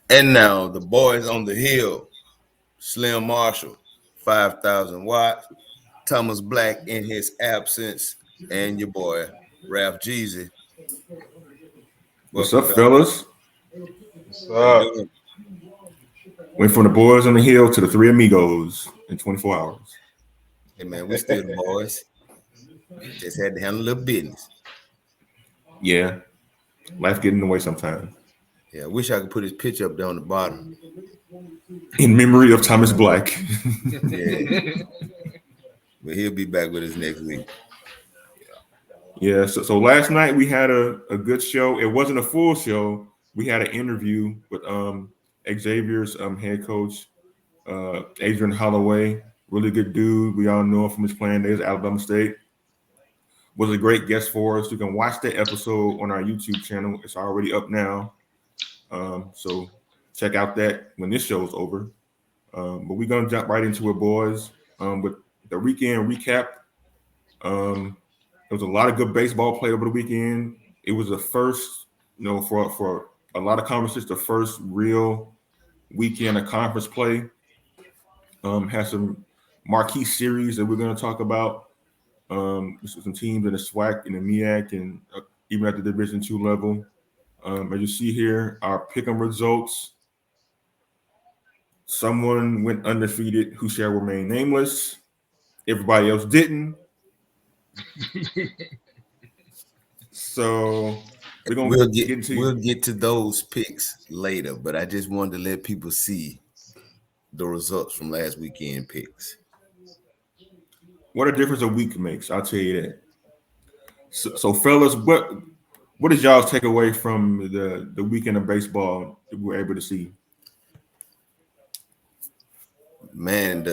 And now the boys on the hill, Slim Marshall, 5,000 watts, Thomas Black in his absence, and your boy, Ralph Jeezy. What's Welcome up, back. fellas? What's How you up? doing? Went from the boys on the hill to the three amigos in 24 hours. Hey, man, we still the boys. Just had to handle a little business. Yeah, life getting in the way sometimes. Yeah, I wish I could put his picture up there on the bottom. In memory of Thomas Black. Yeah, but he'll be back with us next week. Yeah, so last night we had a good show. It wasn't a full show. We had an interview with Xavier's head coach, Adrian Holloway. Really good dude. We all know him from his playing days at Alabama State. Was a great guest for us. You can watch that episode on our YouTube channel. It's already up now. So check out that when this show's over. But we're gonna jump right into it, boys. With the weekend recap. There was a lot of good baseball played over the weekend. It was the first, for a lot of conferences, the first real weekend of conference play. Had some marquee series that we're going to talk about. Some teams in the SWAC and the MEAC and even at the Division II level. As you see here, our pick'em results. Someone went undefeated who shall remain nameless. Everybody else didn't. So we're gonna We'll get get into. we'll get to those picks later, but I just wanted to let people see the results from last weekend picks. What a difference a week makes. I'll tell you that. So fellas, what did y'all take away from the weekend of baseball that we were able to see? Man,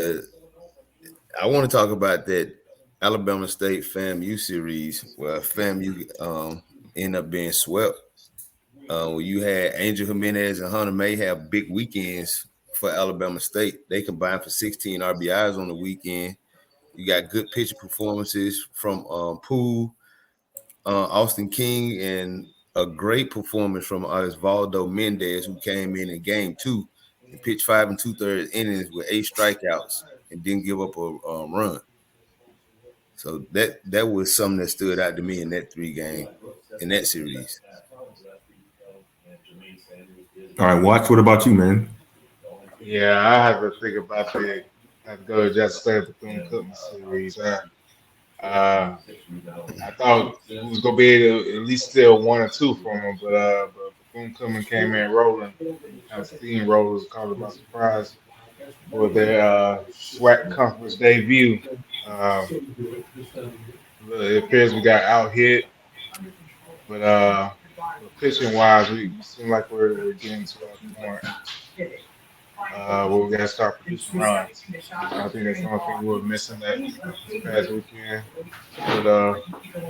I want to talk about that Alabama State FAMU series where FAMU ended up being swept. Where you had Angel Jimenez and Hunter May have big weekends for Alabama State. They combined for 16 RBIs on the weekend. You got good pitcher performances from Poole, Austin King, and a great performance from Osvaldo Mendez, who came in game two and pitched 5 2/3 innings with 8 strikeouts and didn't give up a run. So that was something that stood out to me in that in that series. All right, Watts. What about you, man? Yeah, I have to think about the. I have to go to just stay Bethune Cookman series. Uh, I thought we was gonna be able to at least steal one or two from them, but Bethune Cookman came in rolling. Have steamrollers caught it by surprise for their SWAC conference debut. Um, it appears we got out hit, but pitching wise, we seem like we're getting to our point where we got to start producing runs. I think that's the only thing we were missing that this past weekend. But of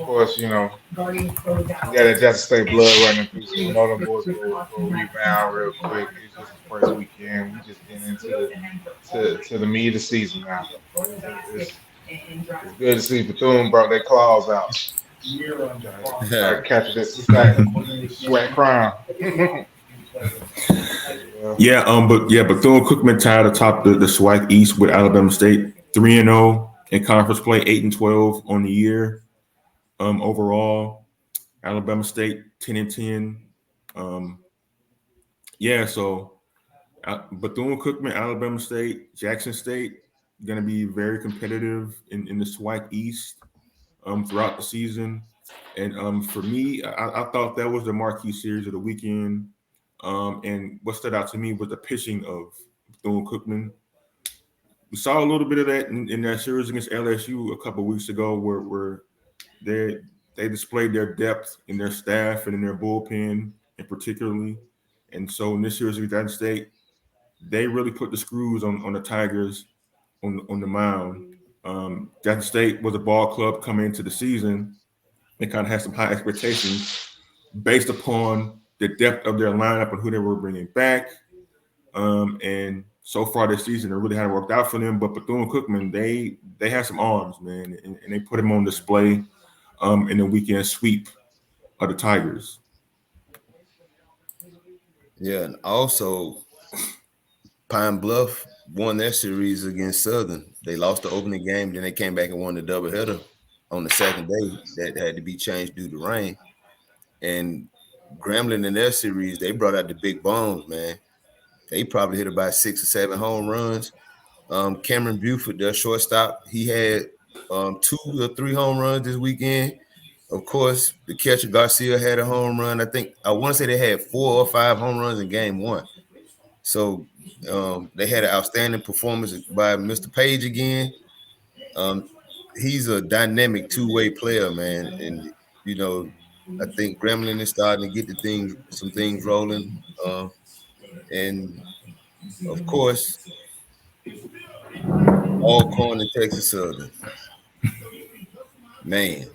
course, we got to just stay blood running through, so we know them boys go rebound real quick. It's just the first weekend. We just getting into to the meat of the season now. It's good to see Bethune brought their claws out. Try to capture this sweat crown. Yeah. But Bethune Cookman tied atop the SWAC East with Alabama State, 3-0 in conference play, 8-12 on the year. Overall, Alabama State 10-10. So Bethune Cookman, Alabama State, Jackson State, going to be very competitive in the SWAC East throughout the season. And for me, I thought that was the marquee series of the weekend. And what stood out to me was the pitching of Bethune Cookman. We saw a little bit of that in that series against LSU a couple of weeks ago, where they displayed their depth in their staff and in their bullpen, and particularly. And so in this series against Jackson State, they really put the screws on the Tigers on the mound. Jackson State was a ball club coming into the season. They kind of had some high expectations based upon the depth of their lineup and who they were bringing back. And so far this season, it really hadn't worked out for them. But Bethune Cookman, they had some arms, man, and they put them on display in the weekend sweep of the Tigers. Yeah, and also Pine Bluff won their series against Southern. They lost the opening game, then they came back and won the doubleheader on the second day that had to be changed due to rain. And Grambling in their series, they brought out the big bombs, man. They probably hit about 6 or 7 home runs. Cameron Buford, their shortstop, he had 2 or 3 home runs this weekend. Of course, the catcher Garcia had a home run. I want to say they had 4 or 5 home runs in game one. So they had an outstanding performance by Mr. Page again. Um, he's a dynamic two-way player, man, and you know, I think Gremlin is starting to get some things rolling. And of course, Alcorn and Texas Southern, man.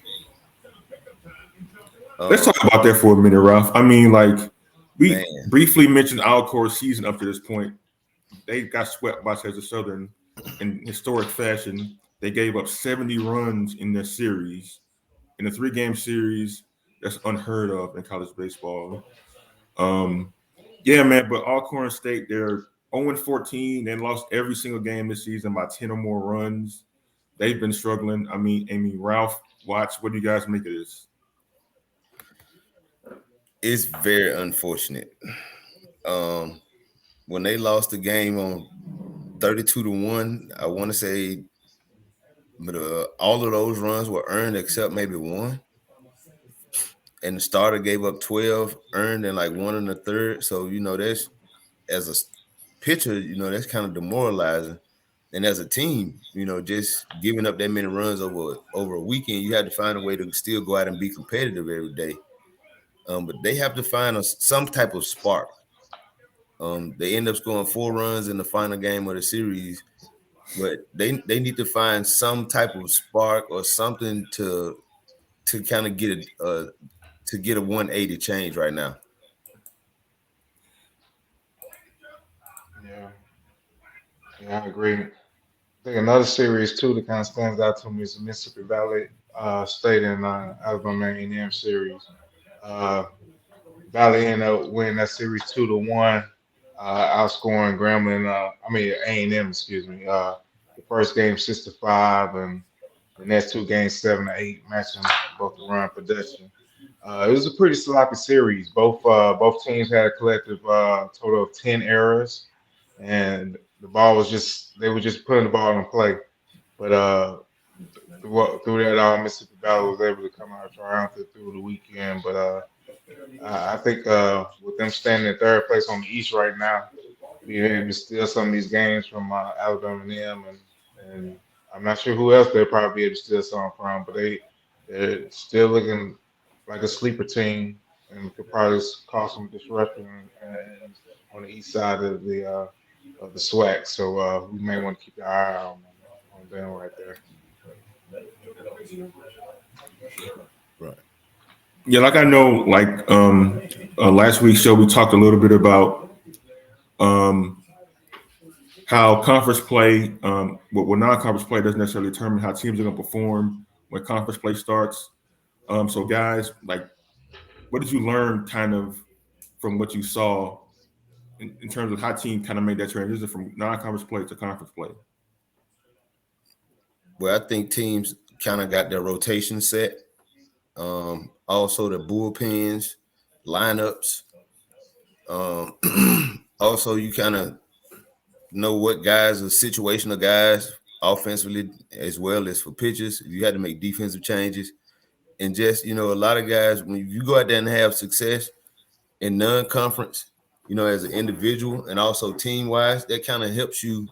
Let's Um, talk about that for a minute, Ralph. I mean, like we man, briefly mentioned Alcor's season up to this point. They got swept by Texas Southern in historic fashion. They gave up 70 runs in their series, in a 3-game series. That's unheard of in college baseball. Um, yeah, man, but Alcorn State, they're 0-14 and lost every single game this season by 10 or more runs. They've been struggling. I mean, Ralph, Watch, what do you guys make of this? it's very unfortunate. Um, when they lost the game on 32-1, I want to say, but all of those runs were earned except maybe one. And the starter gave up 12 earned and like 1 1/3. So, that's as a pitcher, that's kind of demoralizing. And as a team, just giving up that many runs over a weekend, you had to find a way to still go out and be competitive every day. But they have to find some type of spark. They end up scoring 4 runs in the final game of the series, but they need to find some type of spark or something to kind of get a 180 change right now. Yeah, yeah, I agree. I think another series too that kind of stands out to me is the Mississippi Valley State and Alabama A&M series. Uh, Valley ended up winning that series 2-1, outscoring Grambling. I mean A&M, excuse me. The first game 6-5, and the next 2 games 7-8, matching both the run production. It was a pretty sloppy series. Both teams had a collective total of 10 errors, and the ball was just they were just putting the ball in play. But through that all, Mississippi Valley was able to come out triumphant through the weekend. But I think with them standing in third place on the East right now, being able to steal some of these games from Alabama and them, and I'm not sure who else they'll probably be able to steal some from, but they're still looking like a sleeper team and could probably cause some disruption on the east side of the SWAC. So we may want to keep an eye on them right there. Right. Yeah, like I know, like last week's show, we talked a little bit about um, how conference play, well, non-conference play doesn't necessarily determine how teams are going to perform when conference play starts. So, guys, like, what did you learn kind of from what you saw in terms of how team kind of made that transition from non-conference play to conference play? Well, I think teams kind of got their rotation set. Also the bullpens, lineups. Also, you kind of know what guys are situational guys offensively as well as for pitchers. You had to make defensive changes. And just, a lot of guys, when you go out there and have success in non-conference, as an individual and also team-wise, that kind of helps you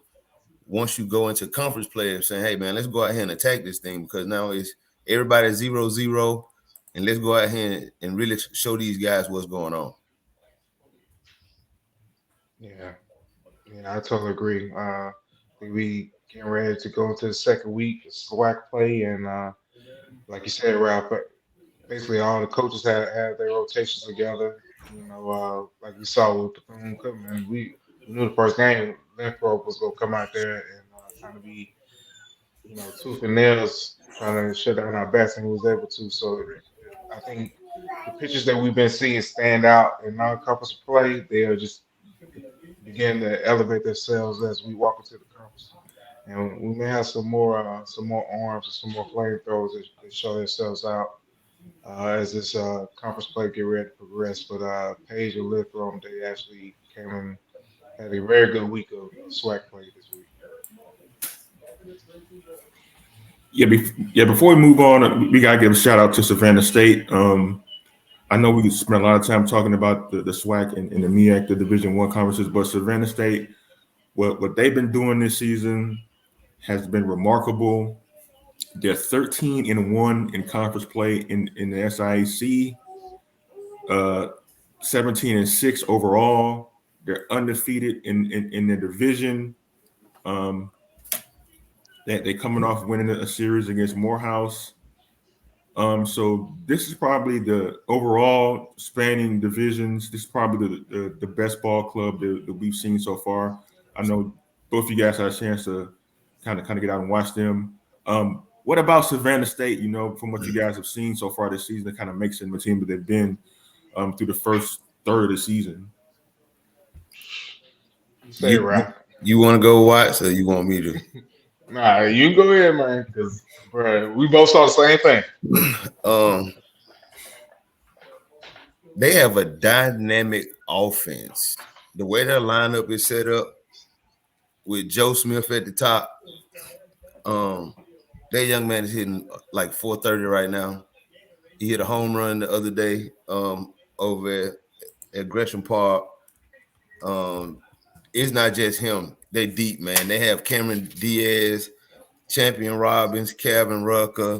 once you go into conference play and saying, hey, man, let's go out here and attack this thing because now it's everybody 0-0, and let's go out here and really show these guys what's going on. Yeah, yeah, I totally agree. We getting ready to go into the second week of SWAC play, and like you said, Ralph, basically all the coaches had their rotations together. Like we saw with Bethune Cookman, we knew the first game Linthrope was gonna come out there and trying to be, tooth and nails, trying to shut down our bats, and he was able to. So I think the pitchers that we've been seeing stand out in non-conference play, they are just begin to elevate themselves as we walk into the conference. And we may have some more arms and some more flamethrowers that show themselves out as this conference play get ready to progress. But Page and Lithrom, they actually came and had a very good week of swag play this week. Yeah, before we move on, we gotta give a shout out to Savannah State. I know we spent a lot of time talking about the SWAC and the MEAC, the Division One conferences, but Savannah State, what they've been doing this season has been remarkable. They're 13-1 in conference play in the SIAC, 17-6 overall. They're undefeated in their division. They coming off winning a series against Morehouse. So this is probably the overall spanning divisions. This is probably the best ball club that we've seen so far. I know both of you guys had a chance to kind of get out and watch them. What about Savannah State? You know, from what you guys have seen so far this season, that kind of makes them the team that they've been through the first third of the season. You say, You Ralph. you want to go watch, or you want me to? Nah, you go ahead, man, because bro, we both saw the same thing. Um, they have a dynamic offense. The way their lineup is set up with Joe Smith at the top, that young man is hitting like 430 right now. He hit a home run the other day over at Gresham Park. It's not just him. They deep, man. They have Cameron Diaz, Champion Robbins, Calvin Rucker,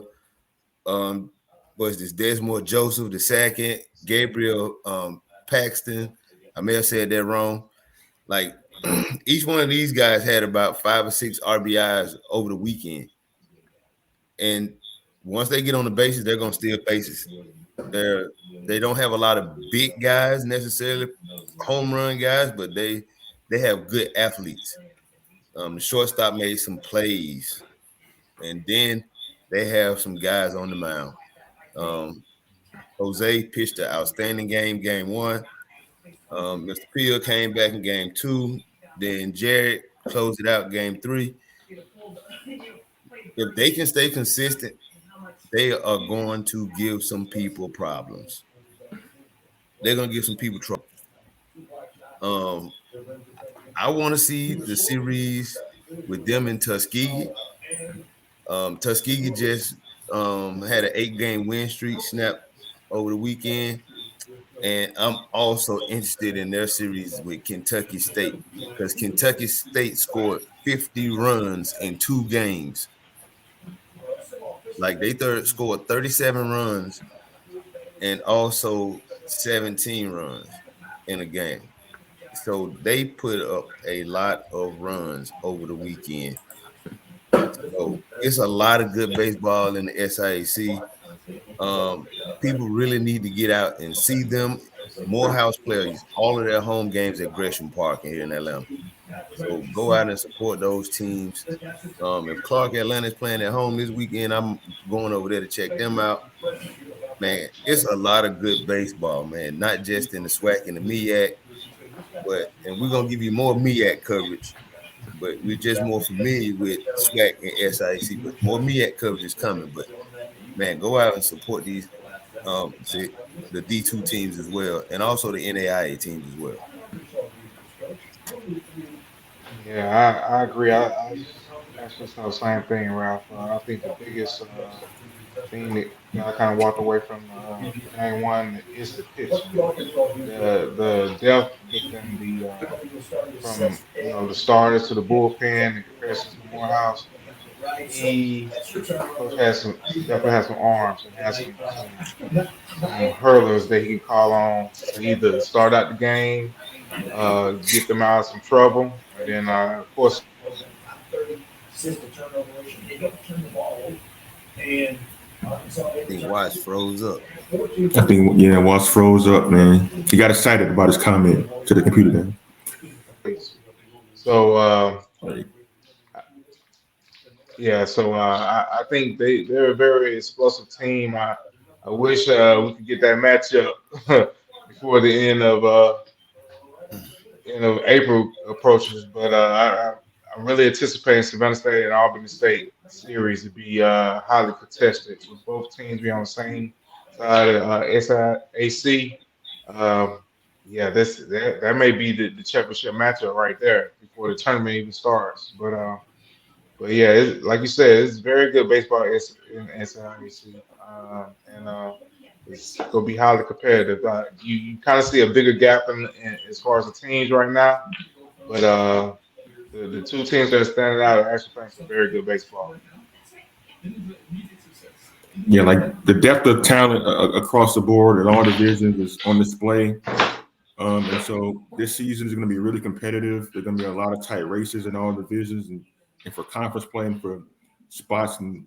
what's this? Desmond Joseph the second, Gabriel Paxton. I may have said that wrong. Like each one of these guys had about 5 or 6 RBIs over the weekend. And once they get on the bases, they're gonna steal bases. They don't have a lot of big guys necessarily, home run guys, but they have good athletes. The shortstop made some plays, and then they have some guys on the mound. Jose pitched an outstanding game one. Mr. Peel came back in game 2. Then Jared closed it out game 3. If they can stay consistent, they are going to give some people problems. They're going to give some people trouble. I want to see the series with them in Tuskegee. Tuskegee just had an 8-game win streak snap over the weekend. And I'm also interested in their series with Kentucky State because Kentucky State scored 50 runs in 2 games. Like they scored 37 runs and also 17 runs in a game. So they put up a lot of runs over the weekend. So it's a lot of good baseball in the SIAC. People really need to get out and see them. Morehouse players, all of their home games at Gresham Park here in Atlanta. So go out and support those teams. If Clark Atlanta is playing at home this weekend, I'm going over there to check them out. Man, it's a lot of good baseball, man. Not just in the SWAC and the MEAC, and we're gonna give you more MEAC coverage. But we're just more familiar with SWAC and SIAC. But more MEAC coverage is coming. But man, go out and support these the D2 teams as well, and also the NAIA teams as well. Yeah, I agree. I actually saw the same thing, Ralph. I think the biggest thing that I kind of walked away from game one is the pitching. The depth within the from the starters to the bullpen in comparison to Morehouse. He coach has some definitely has some arms and has some hurlers that he can call on to either start out the game, get them out of some trouble, and then of course. I think Watts froze up. I think Watts froze up, man. He got excited about his comment to the computer then. So yeah, so I think they're a very explosive team. I wish we could get that matchup before the end of April approaches. But I'm really anticipating Savannah State and Albany State series to be highly contested, with both teams being on the same side of SIAC. Um, yeah, that may be the championship matchup right there before the tournament even starts. But yeah, like you said, it's very good baseball in SIAC, and it's gonna be highly competitive. You kind of see a bigger gap in as far as the teams right now, but the two teams that are standing out are actually playing some very good baseball. Yeah, like the depth of talent across the board in all divisions is on display. And so this season is going to be really competitive. There's going to be a lot of tight races in all divisions, and for conference play and for spots in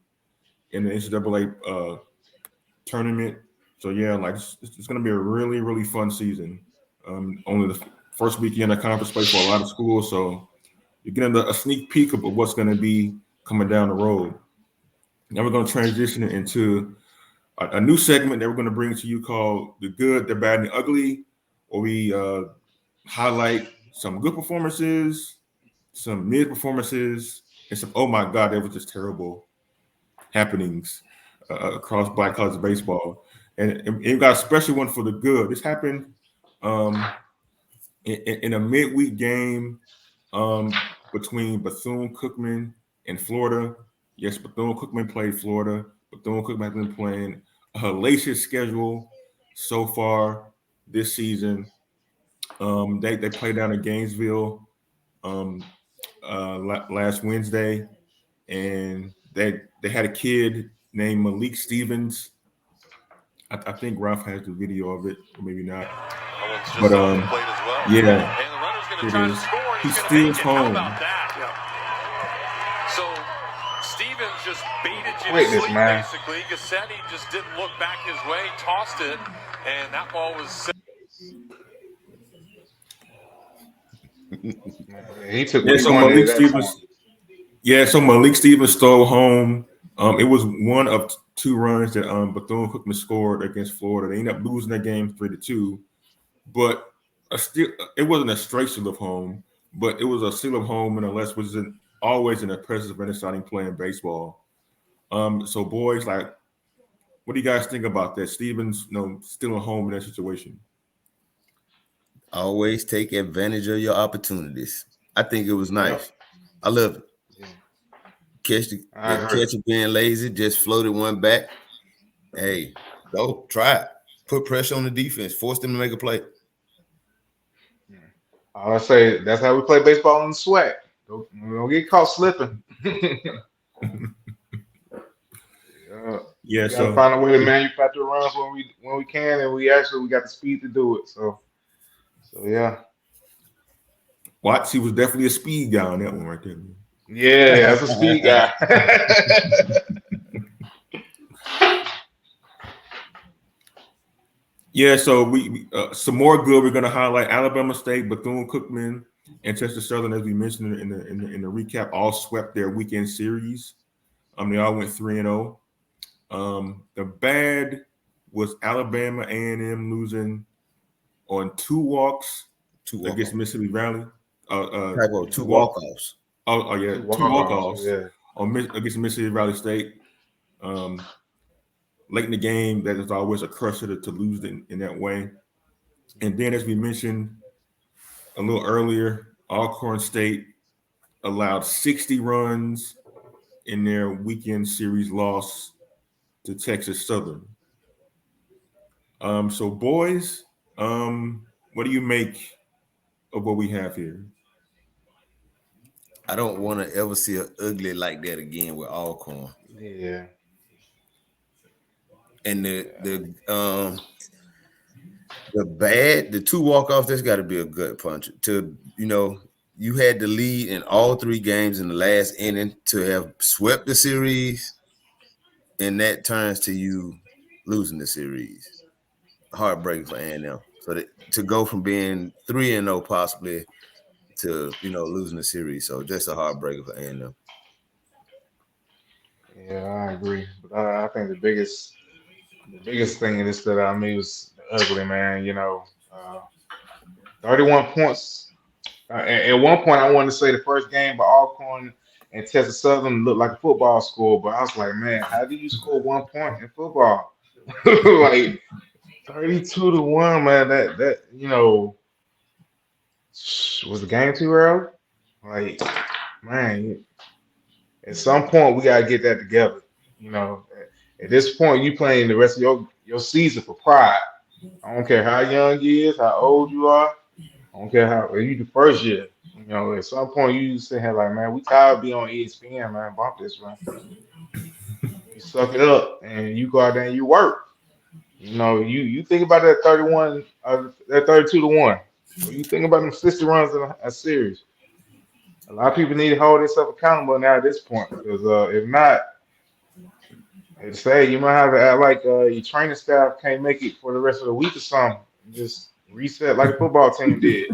the NCAA tournament. So yeah, like it's going to be a really, really fun season. Only the first weekend of conference play for a lot of schools, so you're getting a sneak peek of what's going to be coming down the road. Now we're going to transition into a new segment that we're going to bring to you called "The Good, the Bad, and the Ugly," where we highlight some good performances, some mid performances, and some "oh my god, that was just terrible" happenings across Black college baseball. And we got a special one for the good. This happened um, in a midweek game between Bethune Cookman and Florida. Yes, Bethune Cookman played Florida. Bethune Cookman has been playing a hellacious schedule so far this season. They played down in Gainesville um, last Wednesday, and they had a kid named Malik Stevens. I think Ralph has the video of it, or maybe not. But yeah, it is. He steals home. So Stevens just baited you Wait, to this sleep, man. basically. Gassetti just didn't look back his way, tossed it, and that ball was. He took Yeah, what he so wanted Malik at that point. Stevens. Yeah, so Malik Stevens stole home. It was one of two runs that Bethune Cookman scored against Florida. They ended up losing that game 3-2, but it wasn't a straight seal of home, but it was a seal of home, and unless was always an impressive and exciting play in baseball. So boys, like, what do you guys think about that? Stevens, stealing home in that situation. Always take advantage of your opportunities. I think it was Yep. nice. I love it. Yeah, Catch I the agree. catcher being lazy, just floated one back. Hey, go try it. Put pressure on the defense. Force them to make a play. Yeah. All I say, that's how we play baseball in the sweat. Don't get caught slipping. Yeah. Yeah, We got to so find a way to manufacture runs when we can, and we got the speed to do it. So yeah, Watts, he was definitely a speed guy on that one right there. yeah, that's a speed guy. Yeah, so we some more good. We're going to highlight Alabama State, Bethune Cookman, and Chester Southern, as we mentioned in the recap, all swept their weekend series. They all went 3-0. The bad was Alabama A&M losing on two walks Two against walk-offs. Mississippi Valley. Two walk-offs. Oh yeah, Two two walk-offs. walk-offs Yeah. against Mississippi Valley State. Late in the game, that is always a crusher to lose in that way. And then, as we mentioned a little earlier, Alcorn State allowed 60 runs in their weekend series loss to Texas Southern. So boys, what do you make of what we have here? I don't want to ever see an ugly like that again with Alcorn. Yeah. And the two walk-offs, that's got to be a gut punch. You had the lead in all three games in the last inning to have swept the series, and that turns to you losing the series. Heartbreaking for A&M. So to go from being 3-0 possibly to losing the series, so just a heartbreaker for A&M. Yeah, I agree. But I think the The biggest thing that stood out to me was ugly, man. 31 points. At one point, I wanted to say the first game, but Alcorn and Texas Southern looked like a football score. But I was like, man, how do you score 1 point in football? Like 32-1, man. Was the game too early? Like, man, at some point we gotta get that together. You know, at this point, you playing the rest of your season for pride. I don't care how young you is, how old you are. I don't care how if you the first year. At some point you sit here like, man, we tired of being on ESPN, man. Bump this, man. You suck it up and you go out there and you work. You think about that 31, that 32-1. When you think about them 60 runs in a series, a lot of people need to hold themselves accountable now at this point. Because if not, they say you might have to act like your training staff can't make it for the rest of the week or something. Just reset like the football team did.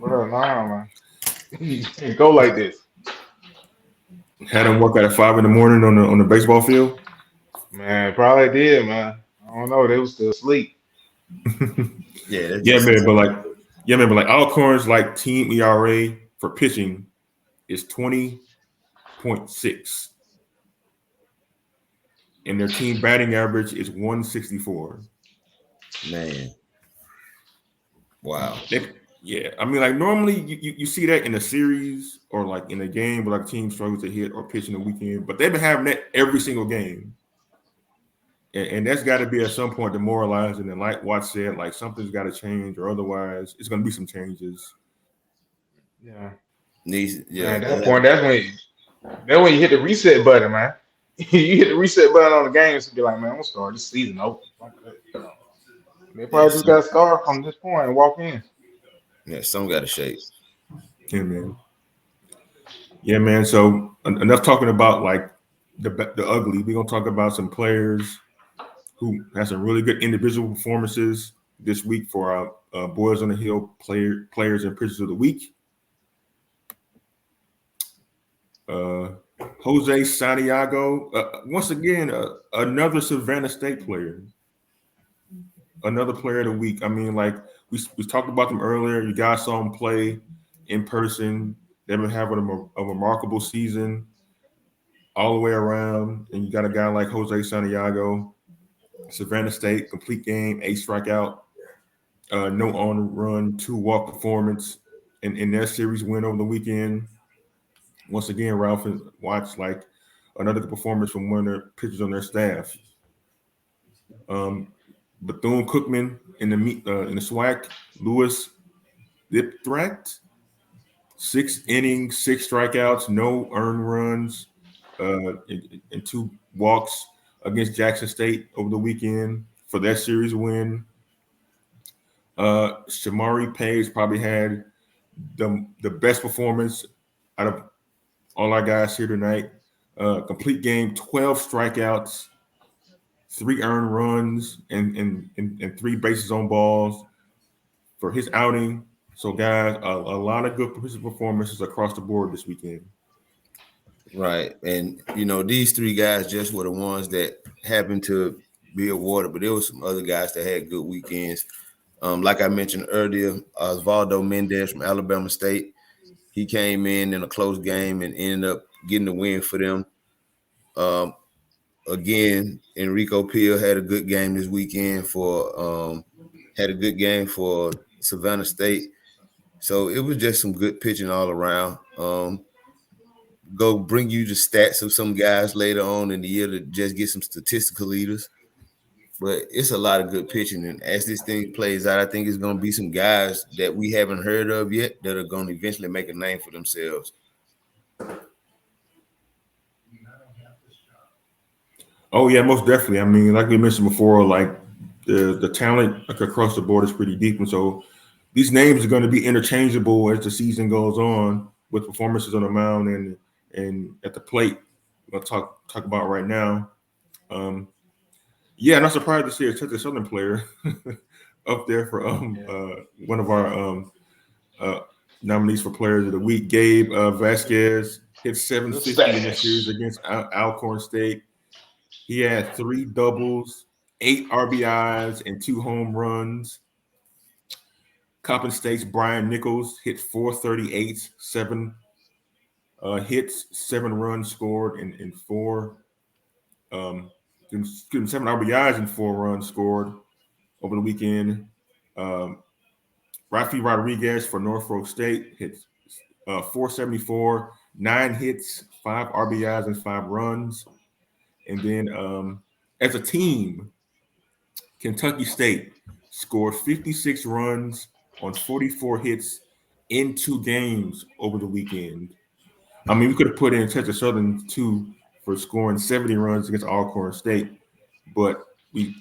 Bro, nah, man. You can't go like this. Had them work out at 5 a.m. on the baseball field. Man, probably did, man. I don't know. They was still asleep. Yeah, man. But like Alcorn's like team ERA for pitching is 20.6, and their team batting average is 164. Man, wow. Yeah, I mean, like normally you see that in a series or like in a game where like a team struggles to hit or pitch in the weekend, but they've been having that every single game. And that's got to be at some point demoralizing. And like Watt said, like something's got to change, or otherwise it's going to be some changes. Yeah. Yeah. Man, at that point, that's when you hit the reset button, man. You hit the reset button on the games and be like, man, I'm gonna start this season over. They probably just got to start from this point and walk in. Yeah, some got to shake. Yeah, man. Yeah, man. So enough talking about like the ugly. We're gonna talk about some players who had some really good individual performances this week for our Boys on the Hill players and pitchers of the week. Jose Santiago, once again, another Savannah State player, another player of the week. I mean, like we talked about them earlier. You guys saw them play in person. They've been having a remarkable season all the way around. And you got a guy like Jose Santiago, Savannah State, complete game, 8 strikeout, no on run, 2 walk performance in their series win over the weekend. Once again, Ralph and Watts like another good performance from one of their pitchers on their staff. Bethune Cookman in the SWAC, Lewis Lipthracht, 6 innings, 6 strikeouts, no earned runs, and 2 walks against Jackson State over the weekend for that series win. Shamari Page probably had the best performance out of all our guys here tonight. Complete game, 12 strikeouts, 3 earned runs, and 3 bases on balls for his outing. So, guys, a lot of good performances across the board this weekend. Right. And, these 3 guys just were the ones that happened to be awarded, but there were some other guys that had good weekends. Like I mentioned earlier, Osvaldo Mendez from Alabama State, he came in a close game and ended up getting the win for them. Again, Enrico Peel had a good game this weekend for Savannah State. So it was just some good pitching all around. Go bring you the stats of some guys later on in the year to just get some statistical leaders. But it's a lot of good pitching. And as this thing plays out, I think it's going to be some guys that we haven't heard of yet that are going to eventually make a name for themselves. Oh, yeah, most definitely. I mean, like we mentioned before, like the talent across the board is pretty deep. And so these names are going to be interchangeable as the season goes on with performances on the mound and at the plate. We'll talk about right now. Yeah, not surprised to see a Texas Southern player up there for one of our nominees for Players of the Week. Gabe Vasquez hit 750 in the series against Alcorn State. He had 3 doubles, 8 RBIs and 2 home runs. Coppin State's Brian Nichols hit 438, 7 hits, 7 runs scored, and 7 RBIs and 4 runs scored over the weekend. Rafi Rodriguez for Norfolk State hit 474, 9 hits, 5 RBIs, and 5 runs. And then as a team, Kentucky State scored 56 runs on 44 hits in 2 games over the weekend. I mean, we could have put in Texas Southern too for scoring 70 runs against Alcorn State, but you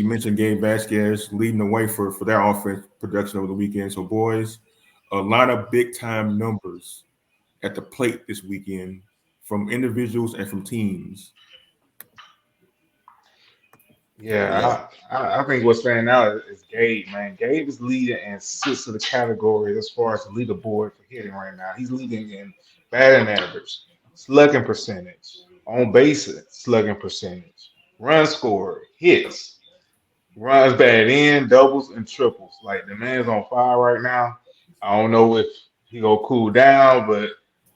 mentioned Gabe Vasquez leading the way for their offense production over the weekend. So, boys, a lot of big-time numbers at the plate this weekend from individuals and from teams. Yeah, I think what's standing out is Gabe, man. Gabe is leading in 6 of the categories as far as the leaderboard for hitting right now. He's leading in batting average, slugging percentage, on base slugging percentage, run score, hits, runs batted in, doubles, and triples. Like the man's on fire right now. I don't know if he gonna cool down, but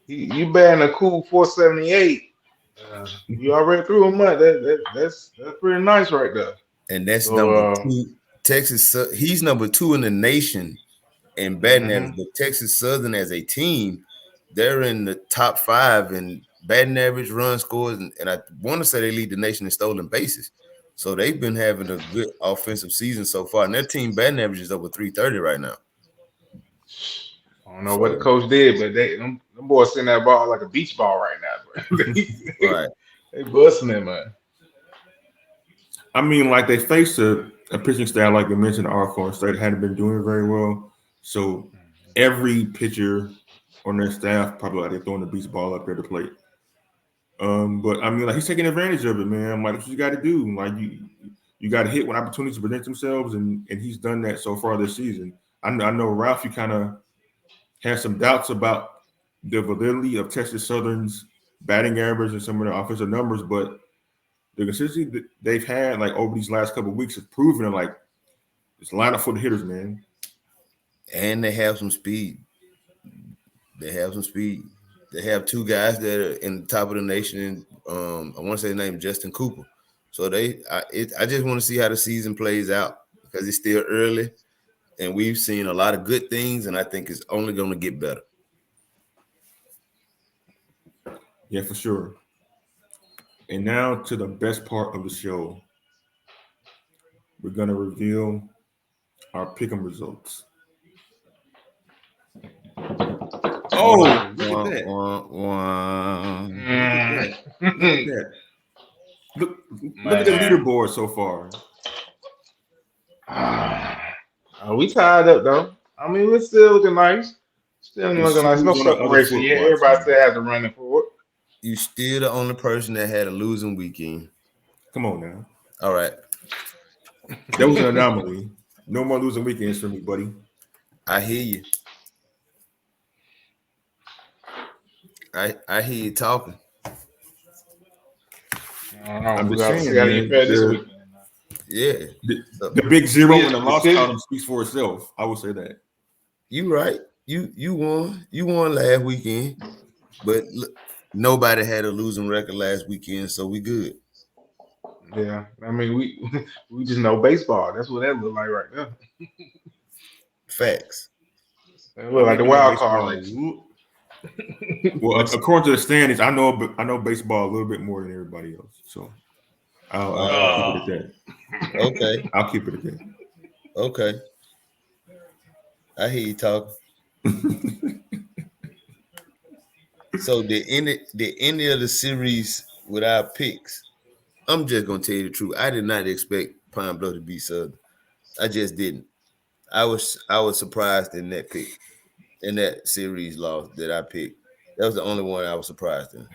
you batting a cool 478. You already threw a month. That's pretty nice right there. And that's number So, 2. Texas, he's number 2 in the nation in batting average. But Texas Southern as a team, they're in the top 5 in batting average, run scores, and I want to say they lead the nation in stolen bases. So they've been having a good offensive season so far, and their team batting average is over 330 right now. I don't know what the coach did, but them boys sending that ball like a beach ball right now, bro. Right. They busting it, man. I mean, like they faced a pitching staff, like you mentioned, Alcorn State hadn't been doing very well. So every pitcher on their staff probably like they're throwing the beach ball up there to plate. But I mean, like he's taking advantage of it, man. Like, that's what you got to do. Like you got to hit when opportunities present themselves, and he's done that so far this season. I know Ralph, you kind of had some doubts about the validity of Texas Southern's batting average and some of the offensive numbers, but the consistency that they've had like over these last couple of weeks has proven it. Like it's lineup for the hitters, man. And they have some speed. They have 2 guys that are in the top of the nation. I want to say the name Justin Cooper. So I just want to see how the season plays out because it's still early, and we've seen a lot of good things, and I think it's only going to get better. Yeah, for sure. And now to the best part of the show. We're going to reveal our pick'em results. Oh, look at that. Look at that. Look at the leaderboard so far. We tied up, though. I mean, we're still looking nice. Still looking nice. No separation yet. Everybody still has a running forward. You still the only person that had a losing weekend. Come on now. All right. That was an anomaly. No more losing weekends for me, buddy. I hear you. I hear you talking. I'm just saying, man, yeah. The big zero in the loss column speaks for itself. I would say that. You right. You won. You won last weekend, but nobody had a losing record last weekend, so we good. Yeah, I mean we just know baseball. That's what that look like right now. Facts. That look like the wild card race. Well, according to the standings, I know baseball a little bit more than everybody else. So I'll keep it at that. Okay. I'll keep it at that. Okay. I hear you talking. So the end of the series with our picks, I'm just gonna tell you the truth. I did not expect Pine Bluff to beat Southern. I just didn't. I was surprised in that pick, in that series loss that I picked. That was the only one I was surprised in.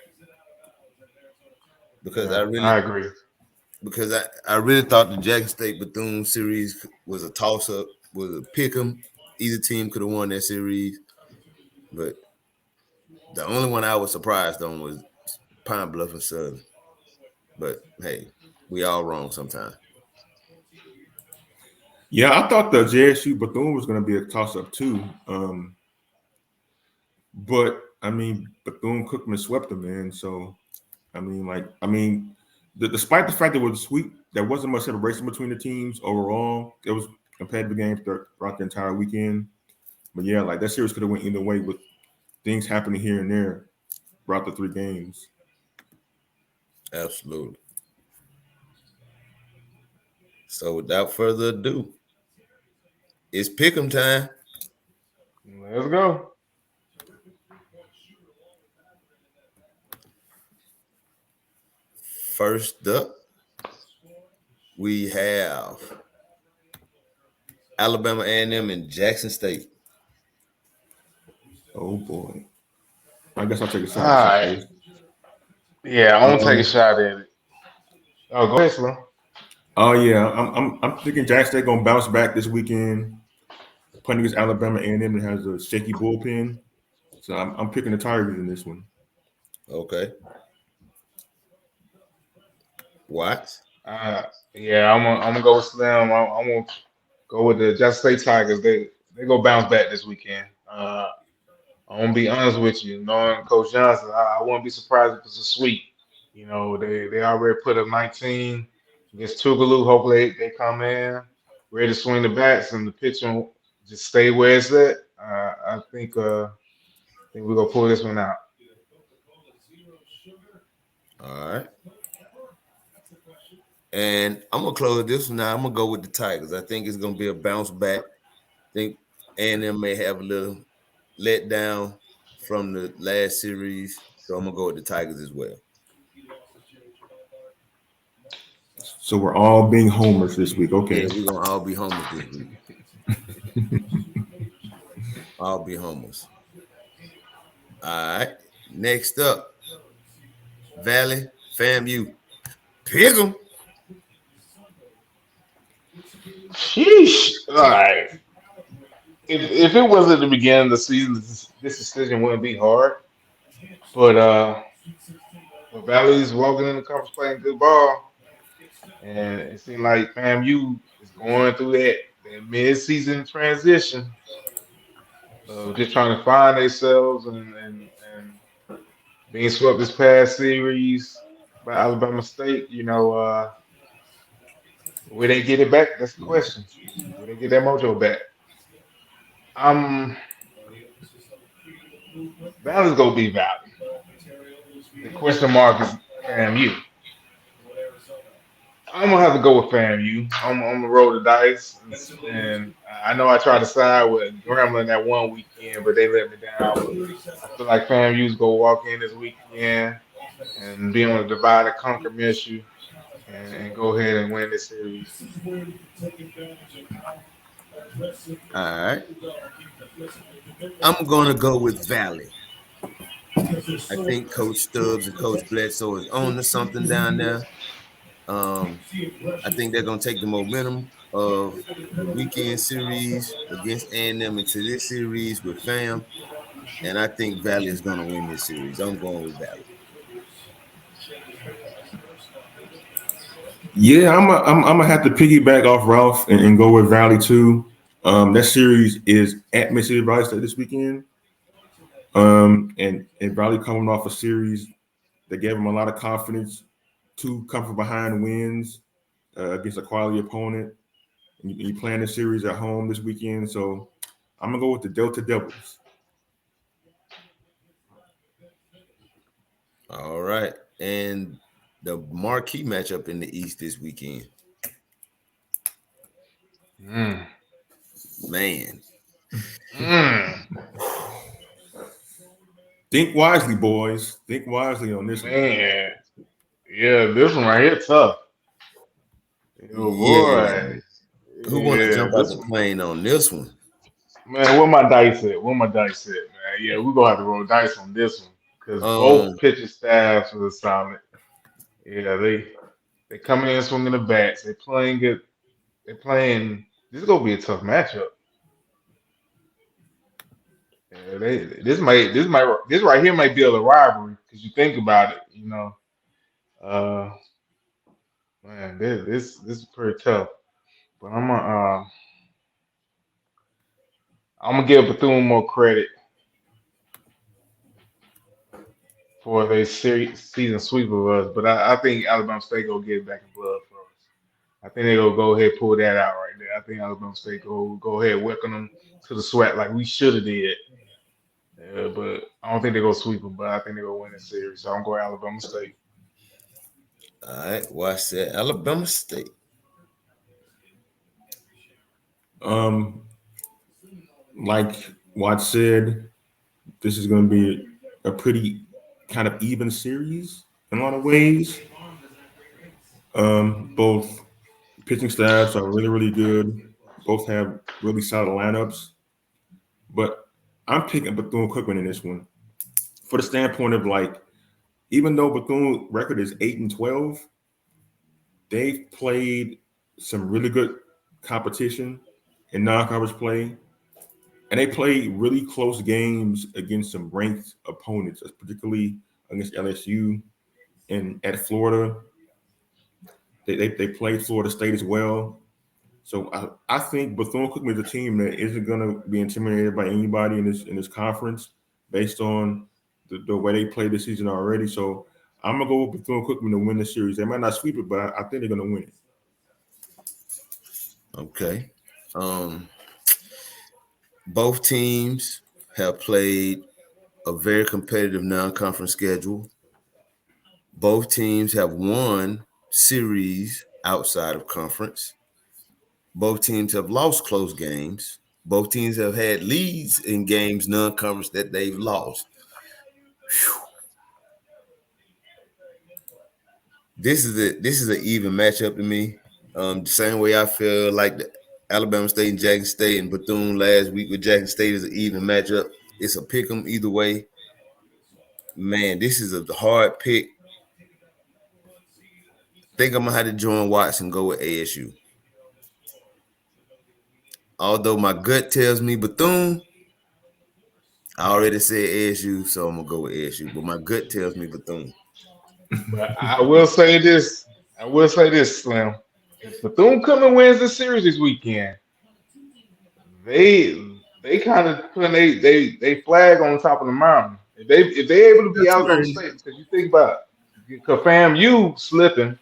Because I agree. Because I really thought the Jackson State Bethune series was a toss up, was a pick 'em. Either team could have won that series, but the only one I was surprised on was Pine Bluff and Southern. But hey, we all wrong sometimes. Yeah, I thought the JSU Bethune was going to be a toss-up too. But I mean, Bethune Cookman swept them, man. So despite the fact that it was a sweep, there wasn't much separation between the teams overall. It was competitive games throughout the entire weekend. But yeah, like that series could have went either way with things happening here and there throughout the 3 games. Absolutely. So without further ado, it's pick'em time. Let's go. First up, we have Alabama A&M and Jackson State. Oh boy. I guess I'll take a All shot at this one right. first. Yeah, I'm gonna take a shot at it. Oh, go ahead, Slim. Oh yeah, I'm thinking Jackson State gonna bounce back this weekend, playing against Alabama A&M that has a shaky bullpen. So I'm picking the Tigers in this one. Okay. What? Yeah, I'm gonna go with Slim. I'm gonna go with the Jackson State Tigers. They go bounce back this weekend. I'm gonna be honest with you. Knowing Coach Johnson, I wouldn't be surprised if it's a sweep. You know, they already put up 19 against Tougaloo. Hopefully they come in ready to swing the bats and the pitching just stay where it's at. I think we're gonna pull this one out. All right. And I'm gonna close this one now. I'm gonna go with the Tigers. I think it's gonna be a bounce back. I think A&M may have a little let down from the last series. So I'm gonna go with the Tigers as well. So we're all being homers this week. Okay. Yeah, we're gonna all be homers this week. All be homers. All right. Next up, Valley FAMU. Pick 'em. Sheesh. All right. If it was at the beginning of the season, this decision wouldn't be hard. But Valley's walking in the conference playing good ball, and it seems like FAMU is going through that mid-season transition of just trying to find themselves and being swept this past series by Alabama State. Will they get it back? That's the question. Will they get that mojo back? Um, Valley's gonna be Valley. The question mark is FAMU. I'm gonna have to go with FAMU. I'm gonna roll the dice, and I know I tried to side with Grambling that one weekend, but they let me down. But I feel like FAMU's gonna walk in this weekend and be on a divide and conquer issue, and go ahead and win this series. All right. I'm gonna go with Valley. I think Coach Stubbs and Coach Bledsoe is on to something down there. I think they're gonna take the momentum of the weekend series against A&M into this series with FAM, and I think Valley is gonna win this series. I'm going with Valley. Yeah, I'm gonna have to piggyback off Ralph and go with Valley too. That series is at Mississippi Valley State this weekend. And Valley coming off a series that gave them a lot of confidence, 2 come from behind wins against a quality opponent. And you playing the series at home this weekend, so I'm gonna go with the Delta Devils. All right, and the marquee matchup in the East this weekend. Mm. Man, Think wisely, boys. Think wisely on this one. Man, yeah, this one right here tough. Oh yeah. boy, Who want to yeah, jump out this the one. plane on this one? Man, where my dice at? Where my dice at, man? Yeah, we're gonna have to roll dice on this one because both Um, pitching staffs are solid. Yeah, they coming in swinging the bats. They playing it. They playing. This is gonna be a tough matchup. Yeah, this right here might build a rivalry because you think about it. Uh, man, this is pretty tough. But I'm gonna give Bethune more credit for their season sweep of us. But I think Alabama State gonna get it back in blood for us. I think they gonna go ahead and pull that out right there. I think Alabama State go ahead and welcome them to the sweat like we should have did. But I don't think they're gonna sweep them. But I think they're gonna win the series. So I'm going Alabama State. All right, watch that. Alabama State. Um, like Watt said, this is going to be a pretty kind of even series in a lot of ways. Both pitching staffs are really, really good. Both have really solid lineups. But I'm picking Bethune Cookman in this one for the standpoint of like, even though Bethune record is 8-12, they've played some really good competition in non-conference play, and they played really close games against some ranked opponents, particularly against LSU and at Florida. They played Florida State as well. So I think Bethune Cookman is a team that isn't going to be intimidated by anybody in this conference based on the way they played this season already. So I'm gonna go with Bethune Cookman to win the series. They might not sweep it, but I think they're gonna win it. Okay. Both teams have played a very competitive non-conference schedule. Both teams have won series outside of conference. Both teams have lost close games. Both teams have had leads in games non-conference that they've lost. Whew. This is an even matchup to me. The same way I feel like the Alabama State and Jackson State and Bethune last week with Jackson State is an even matchup. It's a pick 'em either way. Man, this is a hard pick. Think I'm gonna have to join Watts and go with ASU. Although my gut tells me Bethune, I already said ASU, so I'm gonna go with ASU. But my gut tells me Bethune. But I will say this. I will say this, Slim. If Bethune Cookman wins the series this weekend, they kind of put they flag on the top of the mountain. If they able to be That's Alabama right. State, because you think about it, cause fam, you slipping.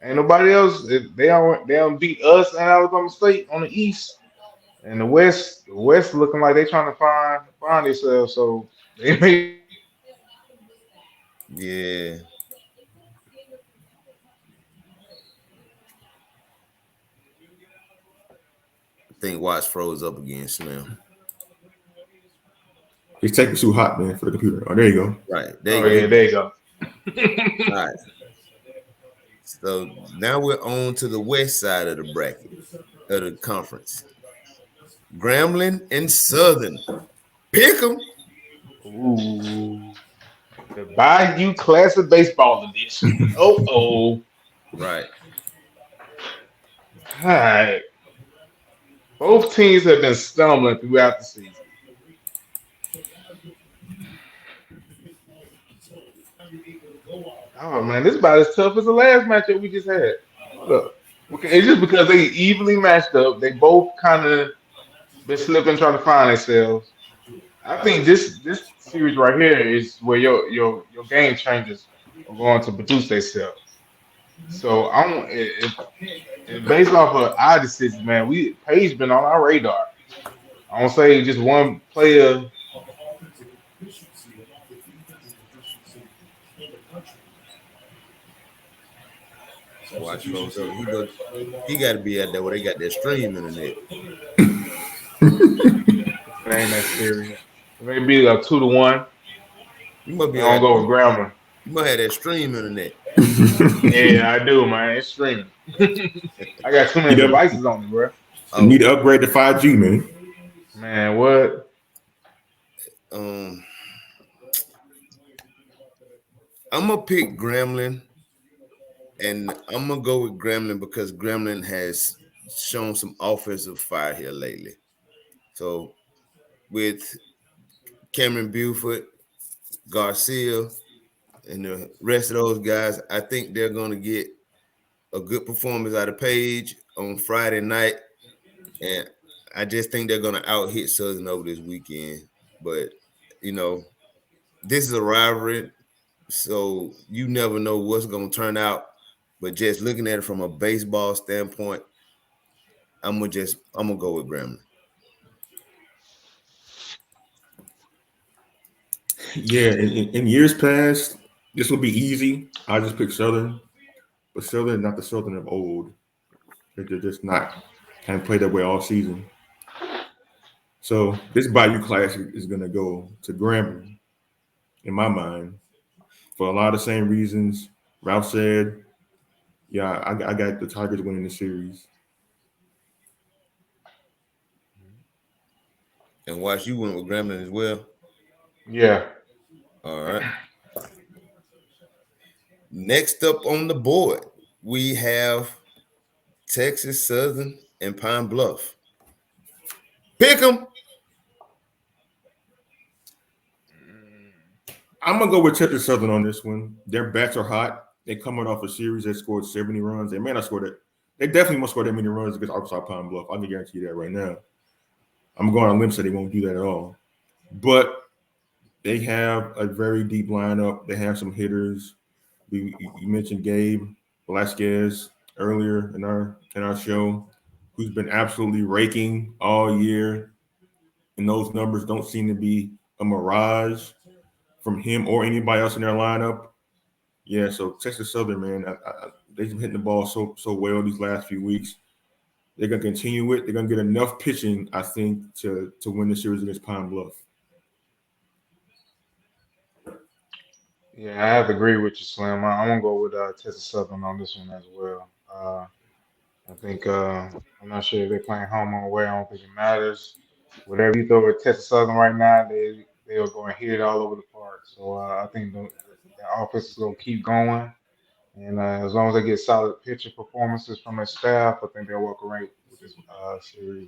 Ain't nobody else. They don't beat us and Alabama State on the East and the West looking like they trying to find themselves. So they may Yeah. I think Watts froze up again, Slim. It's taking too hot, man, for the computer. Oh, there you go. Right. There Oh you yeah, go. there you go. All right. So now we're on to the west side of the bracket of the conference. Grambling and Southern. Pick 'em. Ooh, the Bayou Classic Baseball Edition. Oh. Right. All right. Both teams have been stumbling throughout the season. Oh man, this is about as tough as the last matchup we just had. Hold up. Okay, it's just because they evenly matched up. They both kind of been slipping, trying to find themselves. I think this series right here is where your game changers are going to produce themselves. So if based off of our decisions, man, Page been on our radar. I don't say just one player. Watch froze up. He got to be out there where they got that stream internet. It ain't that serious. Maybe a 2-1. You must be I don't out go there. with Grambling. You must have that stream internet. Yeah, I do, man. It's streaming. I got too many You know, devices on me, bro. Oh, you need to upgrade to 5G, man. Man, what? I'm gonna pick Gremlin, and I'm gonna go with Gremlin because Gremlin has shown some offensive fire here lately. So with Cameron Buford, Garcia, and the rest of those guys, I think they're gonna get a good performance out of Page. on Friday night, and I just think they're gonna out hit Southern over this weekend. But you know, this is a rivalry, so you never know what's gonna turn out. But just looking at it from a baseball standpoint, I'm gonna go with Grambling. Yeah, in years past, this would be easy. I just pick Southern, but Southern not the Southern of old. They're just not kind of played that way all season. So this Bayou Classic is going to go to Grambling, in my mind, for a lot of the same reasons Ralph said. Yeah, I got the Tigers winning the series. And watch, you went with Grambling as well. Yeah. All right. Next up on the board, we have Texas Southern and Pine Bluff. Pick them. I'm gonna go with Texas Southern on this one. Their bats are hot. They coming off a series that scored 70 runs. They may not score that. They definitely won't score that many runs against Arkansas Pine Bluff. I can guarantee you that right now. I'm going on a limb say they won't do that at all. But they have a very deep lineup. They have some hitters. You mentioned Gabe Velasquez earlier in our show, who's been absolutely raking all year, and those numbers don't seem to be a mirage from him or anybody else in their lineup. Yeah, so Texas Southern, man, they've been hitting the ball so well these last few weeks. They're gonna continue it. They're gonna get enough pitching, I think, to win the series against Pine Bluff. Yeah, I have to agree with you, Slim. I'm gonna go with Texas Southern on this one as well. I think I'm not sure if they're playing home or away. I don't think it matters. Whatever you throw at Texas Southern right now, they are going to hit it all over the park. So I think the offense is going to keep going, and as long as they get solid pitcher performances from their staff, I think they'll walk away with this series.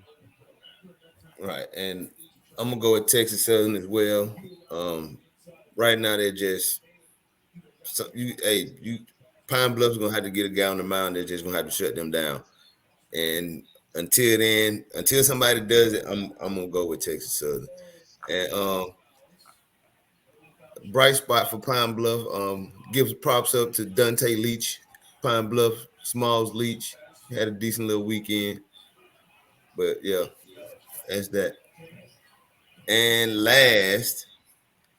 Right. And I'm gonna go with Texas Southern as well. Right now they're just you Pine Bluff's gonna have to get a guy on the mound. They're just gonna have to shut them down. And until then, until somebody does it, I'm gonna go with Texas Southern. And bright spot for Pine Bluff. Gives props up to Dante Leach, Pine Bluff, Smalls Leach. Had a decent little weekend. But yeah, that's that. And last,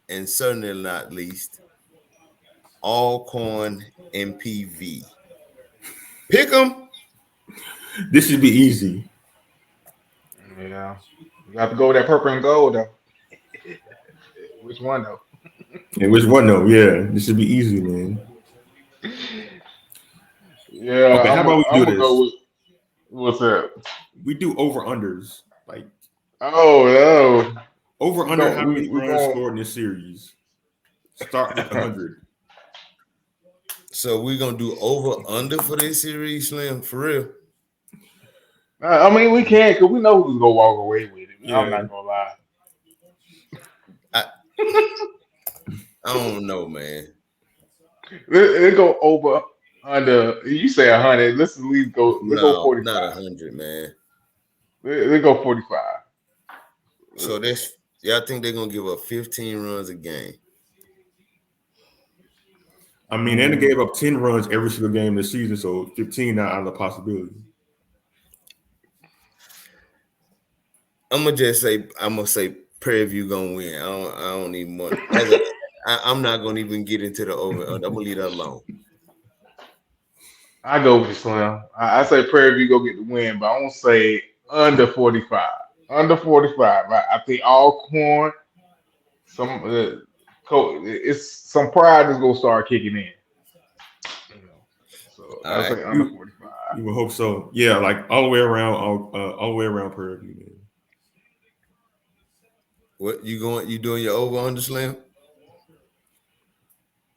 and certainly not least, Alcorn MPV. Pick them. This should be easy. Yeah, you have to go with that purple and gold though. Which one though? And which one though? Yeah, this should be easy, man. Yeah, Okay, how about we I'm do gonna go this? with what's that? We do over unders. Like Oh no, over we under go how many we runs going. scored in this series. Start with 100. So we're gonna do over under for this series, Slim, for real. I mean, we can because we know who's gonna walk away with it. I'm Yeah. not gonna lie. I I don't know, man. Let go over under. You say 100. Let's at least go. Let's go No, not 45. 100, man. Let's go 45. So that's y'all think they're gonna give up 15 runs a game. I mean, and they gave up 10 runs every single game this season, so 15 not out of the possibility. I'm gonna say Prairie View gonna win. I don't even want I'm not gonna even get into the over under. I'm gonna leave that alone. I go with you, Slim. I say Prairie View go get the win, but I won't say under 45. Under 45. I think all corn. Some it's some pride is gonna start kicking in. You know, so All I right. say under 45. You would hope so. Yeah, like all the way around, all the way around Prairie View, man. What you doing your over under, Slim?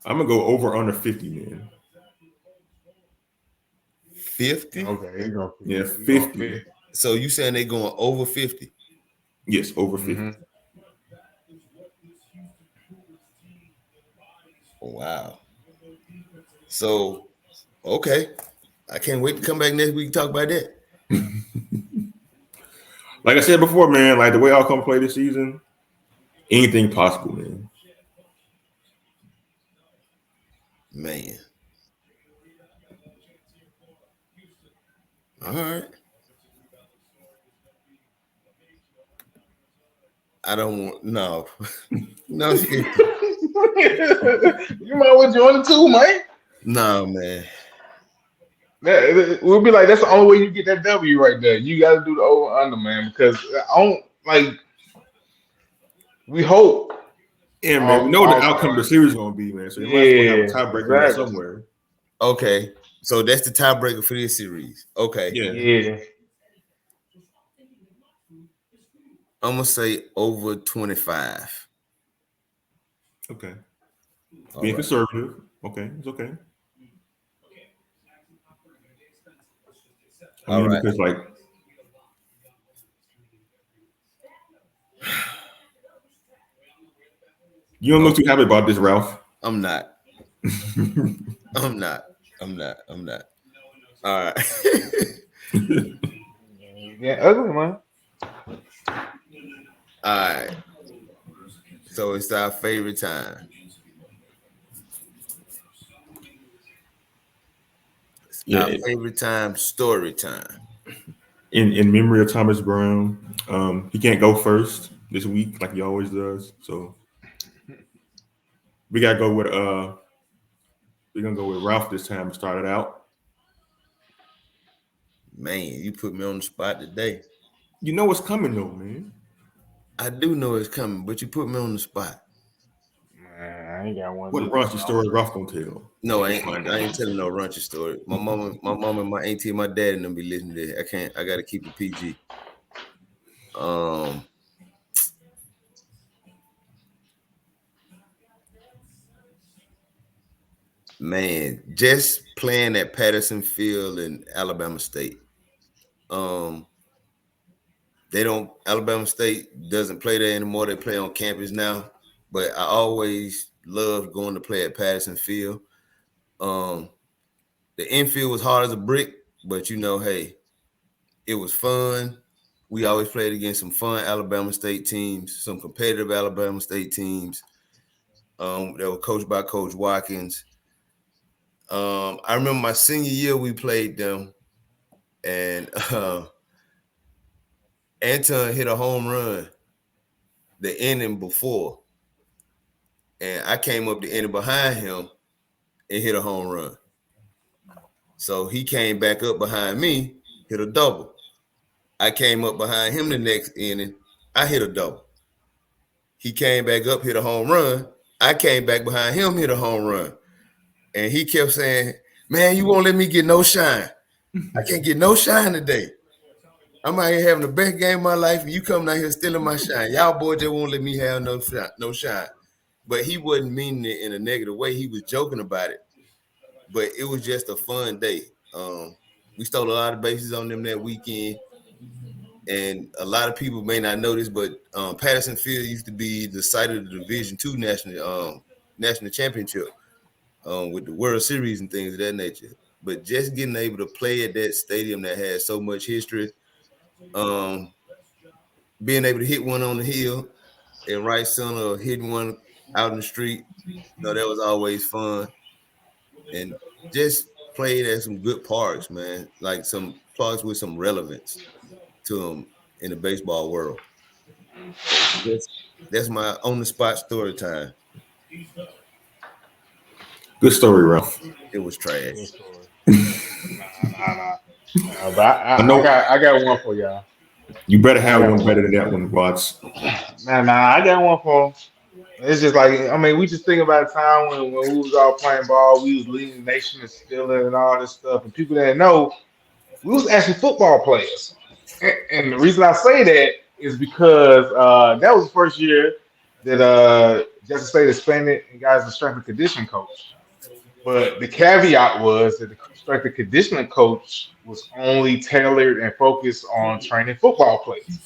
I'm gonna go over under 50, man. 50? Okay, you go. Yeah, You going 50. 50. So you saying they going over 50? Yes, over 50. Mm-hmm. Wow. So okay. I can't wait to come back next week and talk about that. Like I said before, man, like the way Alcorn play this season, anything possible, man. Man. All right. I don't want no. No 50. You might want to join the two, man. No, man. We'll be like, that's the only way you get that W right there. You got to do the over under, man, because I don't like. We hope. Yeah, man. We know what the outcome of the series is gonna be, man. So you might as well have a tiebreaker in there somewhere. Okay. So that's the tiebreaker for this series. Okay. Yeah. I'm gonna say over 25. Okay. All Being right. conservative. Okay, it's okay. I mean, because like you don't look too happy about this, Ralph. I'm not. I'm not. All right. Yeah, ugly, man. All right. So it's our favorite time. Our favorite time, story time. In memory of Thomas Brown, he can't go first this week like he always does. So we gotta go with we're gonna go with Ralph this time to start it out. Man, you put me on the spot today. You know what's coming though, man. I do know it's coming, but you put me on the spot. Man, I ain't got one. What raunchy story Ralph gonna tell? No, I ain't telling no raunchy story. My mama, and my auntie, and my dad, and them be listening to it. I gotta keep it PG. Man, just playing at Patterson Field in Alabama State. Alabama State doesn't play there anymore. They play on campus now. But I always loved going to play at Patterson Field. The infield was hard as a brick, but hey, it was fun. We always played against some fun Alabama State teams, some competitive Alabama State teams. That were coached by Coach Watkins. I remember my senior year we played them, and Anton hit a home run the inning before, and I came up the inning behind him and hit a home run. So he came back up behind me, hit a double. I came up behind him the next inning, I hit a double. He came back up, hit a home run. I came back behind him, hit a home run. And he kept saying, man, you won't let me get no shine. I can't get no shine today. I'm out here having the best game of my life, and you coming out here stealing my shine. Y'all boys just won't let me have no shine. But he wasn't meaning it in a negative way. He was joking about it. But it was just a fun day. We stole a lot of bases on them that weekend. And a lot of people may not know this, but Patterson Field used to be the site of the Division II national championship with the World Series and things of that nature. But just getting able to play at that stadium that has so much history, being able to hit one on the hill and right center or hitting one out in the street, that was always fun. And just played at some good parks, man, like some parks with some relevance to them in the baseball world. That's my on the spot story time. Good story, Ralph. It was trash. Good story. Nah. But I got one for y'all. You better have one better than that one, Watts. Nah, I got one for. It's just like, we just think about a time when we was all playing ball, we was leading the nation in stealing and all this stuff, and people didn't know we was actually football players. And the reason I say that is because that was the first year that Jackson State expanded and got as a strength and conditioning coach. But the caveat was that the strength and conditioning coach was only tailored and focused on training football players.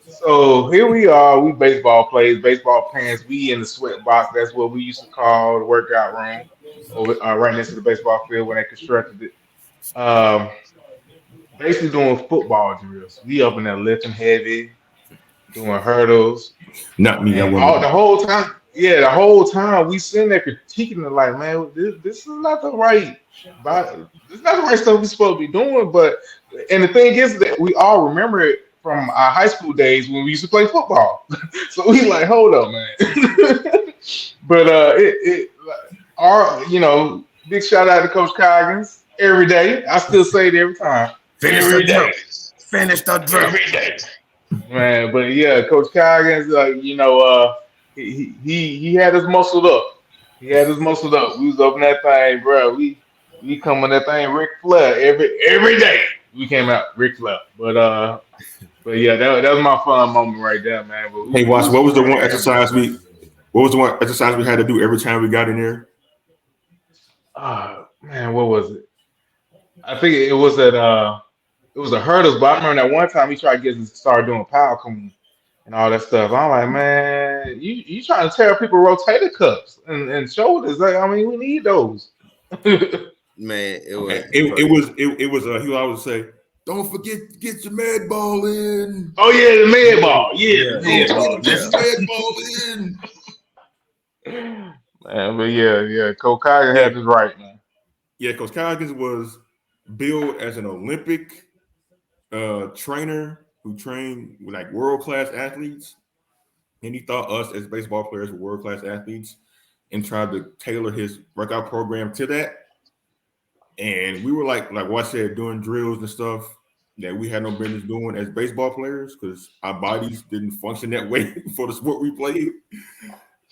So here we are, we baseball players, baseball fans, we in the sweat box. That's what we used to call the workout room, over right next to the baseball field when they constructed it. basically doing football drills. We up in there lifting heavy, doing hurdles, Not me. I and wasn't. the whole time, yeah, the whole time we sitting there critiquing it like, man, this is not the right, this is not the right stuff we supposed to be doing. But and the thing is that we all remember it from our high school days when we used to play football. So we like, hold up, man. But our big shout out to Coach Coggins every day. I still say it every time, Finish the every drill. day, Finish the drill. every day. Man, but yeah, Coach Coggins, he had us muscled up. He had us muscled up. We was up in that thing, bro. We come on that thing, Ric Flair every day. We came out Ric Flair, but yeah, that was my fun moment right there, man. But Hey, we Watch. was What was the one preparing. exercise we? What was the one exercise we had to do every time we got in there? Man, what was it? I think it was at it was a hurdles, but I remember that one time he tried to get us to start doing power clean and all that stuff. I'm like, man, you trying to tell people rotator cuffs and shoulders? Like, I mean, we need those. Man, it was It was. He would always say, "Don't forget to get your med ball in. Oh yeah, the med ball. Yeah, yeah, the Don't med yeah, forget ball. to get yeah. your med ball in." Man, but yeah, Coach Kiger Yeah, had this right, man. yeah. Because Coggins was billed as an Olympic trainer who trained like world class athletes, and he thought us as baseball players were world class athletes, and tried to tailor his workout program to that. And we were like what I said, doing drills and stuff that we had no business doing as baseball players because our bodies didn't function that way for the sport we played.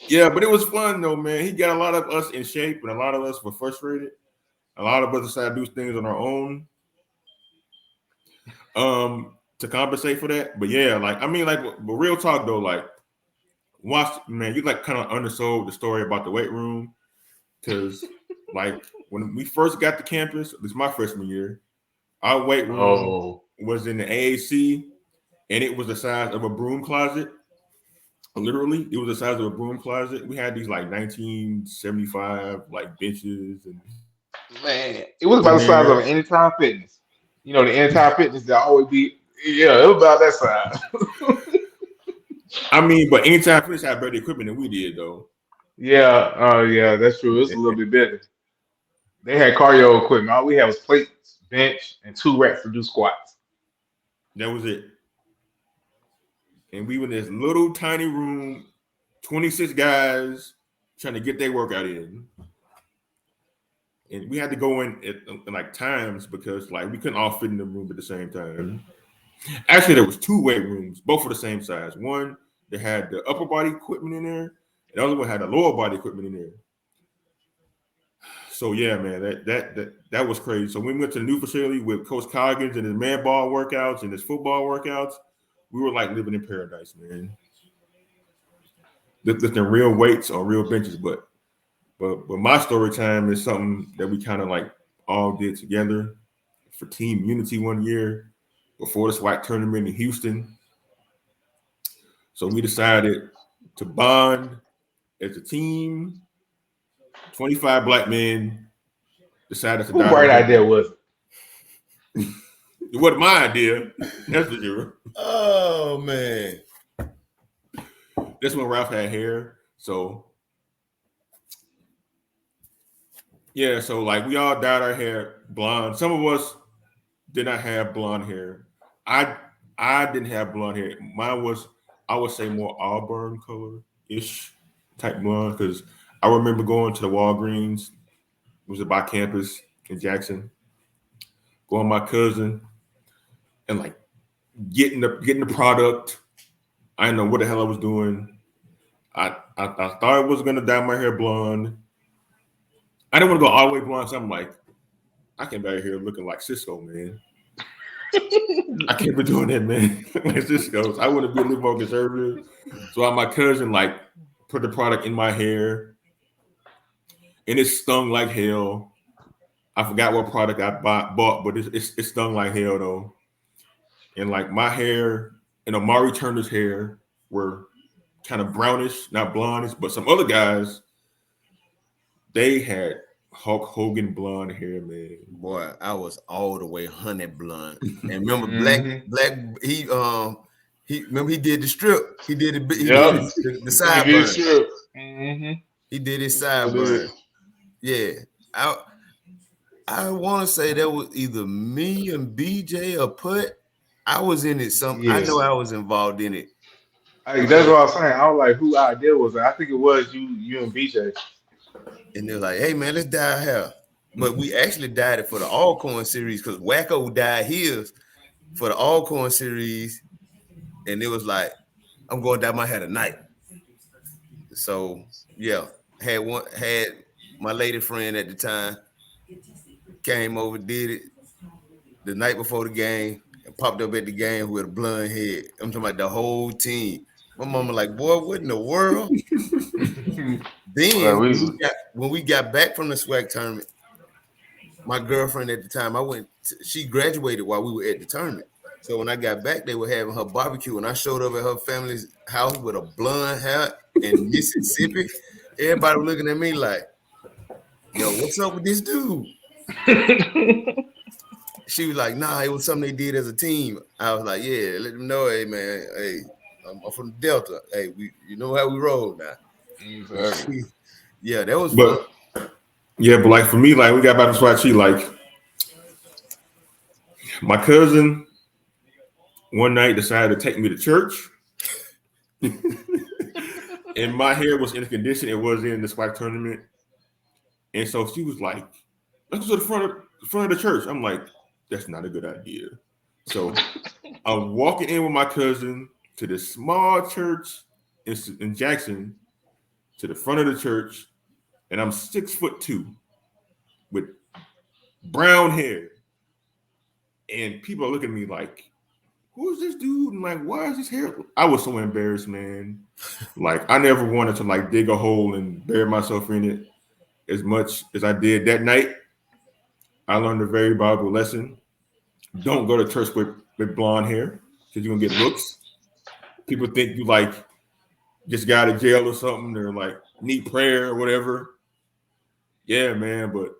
Yeah, but it was fun though, man. He got a lot of us in shape, and a lot of us were frustrated. A lot of us decided to do things on our own to compensate for that. But yeah, but real talk though, like watch, man, you like kind of undersold the story about the weight room because like when we first got to campus, at least my freshman year, our weight room Oh, was in the AAC, and it was the size of a broom closet. Literally, it was the size of a broom closet. We had these like 1975 like benches and man, it was about the size of there. an Anytime Fitness. You know, the Anytime Fitness that always be, yeah, it was about that size. I mean, but anytime Fitness had better equipment than we did, though. Yeah, that's true. It's a little bit better. They had cardio equipment. All we had was plates, bench, and two racks to do squats. That was it. And we were in this little tiny room, 26 guys trying to get their workout in. And we had to go in at like times because like we couldn't all fit in the room at the same time. Actually, there was two weight rooms, both for the same size. One that had the upper body equipment in there, and the other one had the lower body equipment in there. So yeah, man, that was crazy. So when we went to the new facility with Coach Coggins and his man ball workouts and his football workouts, we were like living in paradise, man. Lifting real weights on real benches, but my story time is something that we kind of like all did together for team unity one year before the SWAC tournament in Houston. So we decided to bond as a team. 25 black men decided to Who dye bright our hair idea black. was it? It wasn't my idea. That's for sure. Oh man. That's when Ralph had hair. So yeah, so like we all dyed our hair blonde. Some of us did not have blonde hair. I didn't have blonde hair. Mine was, I would say, more auburn color-ish type blonde because I remember going to the Walgreens, it was by campus in Jackson, going with my cousin and like getting the product. I didn't know what the hell I was doing. I thought I was gonna dye my hair blonde. I didn't want to go all the way blonde, so I'm like, I can't be out here looking like Cisco, man. I can't be doing that, man. Like Cisco. I want to be a little more conservative. So my cousin like put the product in my hair, and it stung like hell. I forgot what product I bought, but it stung like hell though. And like my hair and Amari Turner's hair were kind of brownish, not blondish, but some other guys, they had Hulk Hogan blonde hair, man. Boy, I was all the way honey blonde. And remember, Mm-hmm. black. He remember he did the strip. He did it. He did Yep. the He did sideburn. sure. Mm-hmm. He did his He sure did. sideburn. Yeah, I want to say that was either me and BJ or Put. I was in it. I Yeah. know I was involved in it. Hey, that's what I was saying. I was like, who idea was that? I think it was you and BJ. And they're like, "Hey man, let's dye our hair." But we actually dyed it for the Alcorn series because Wacko dyed his for the Alcorn series, and it was like, "I'm going to dye my hair tonight." So yeah, had my lady friend at the time came over, did it the night before the game, and popped up at the game with a blonde head. I'm talking about the whole team. My mama like, boy, what in the world? Well, Then when we got back from the SWAC tournament, my girlfriend at the time, she graduated while we were at the tournament. So when I got back, they were having her barbecue, and I showed up at her family's house with a blonde hair in Mississippi. Everybody was looking at me like, yo, what's up with this dude? She was like, nah, it was something they did as a team. I was like, yeah, let them know, hey, man, hey, I'm from the Delta. Hey, you know how we roll now. exactly. Yeah, that was fun. But like for me, like we got back to SWAT, like my cousin one night decided to take me to church. And my hair was in the condition it was in the SWAC tournament. And so she was like, let's go to the front of the church. I'm like, that's not a good idea. So I'm walking in with my cousin to this small church in Jackson, to the front of the church, and I'm 6'2" with brown hair. And people are looking at me like, who is this dude? And like, why is his hair? I was so embarrassed, man. Like, I never wanted to like dig a hole and bury myself in it as much as I did that night. I learned a very valuable lesson. Don't go to church with blonde hair because you're gonna get looks. People think you like just got out of jail or something, or like need prayer or whatever. Yeah, man, but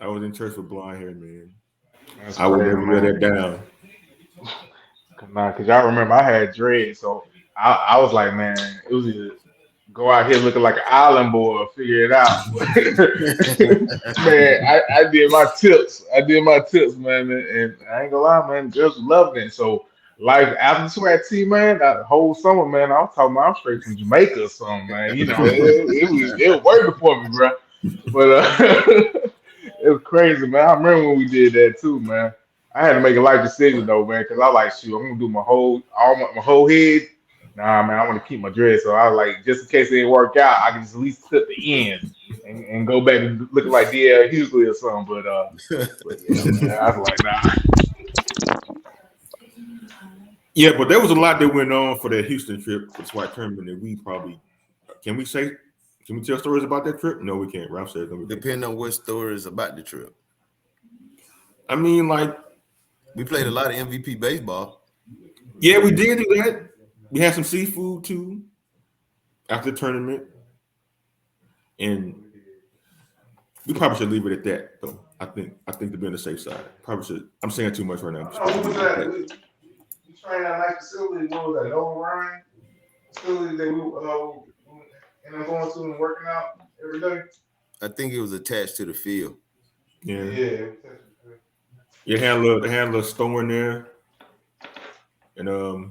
I was in church with blonde hair, man. That's I would crazy, never let man. that down. Nah, cause y'all remember I had dread, so I was like, man, it was either go out here looking like an island boy or figure it out. Man, I did my tips. Man, and I ain't gonna lie, man, girls loved it. So like after the SWAT team, man, that whole summer, man, I was talking about I'm straight from Jamaica or something, man. You know, it was working for me, bro. But it was crazy, man. I remember when we did that too, man. I had to make a life decision though, man, because I like shoot, I'm gonna do my whole head. Nah, man, I want to keep my dread. So I was like, just in case it didn't work out, I can just at least clip the ends and go back and looking like D.L. Hughley or something. But yeah, man, I was like, nah. Yeah, but there was a lot that went on for that Houston trip for the SWAT tournament that we probably can we tell stories about that trip? No, we can't. Ralph says no. Depending on what story is about the trip. I mean, like we played a lot of MVP baseball. Yeah, we did do that. We had some seafood too after the tournament, and we probably should leave it at that. Though I think to be on the safe side, probably should. I'm saying too much right now. What was that? We trained at a nice facility. What was that? Over Ryan facility that we and I'm going to and working out every day. I think it was attached to the field. Yeah. Yeah. They had a little store in there, and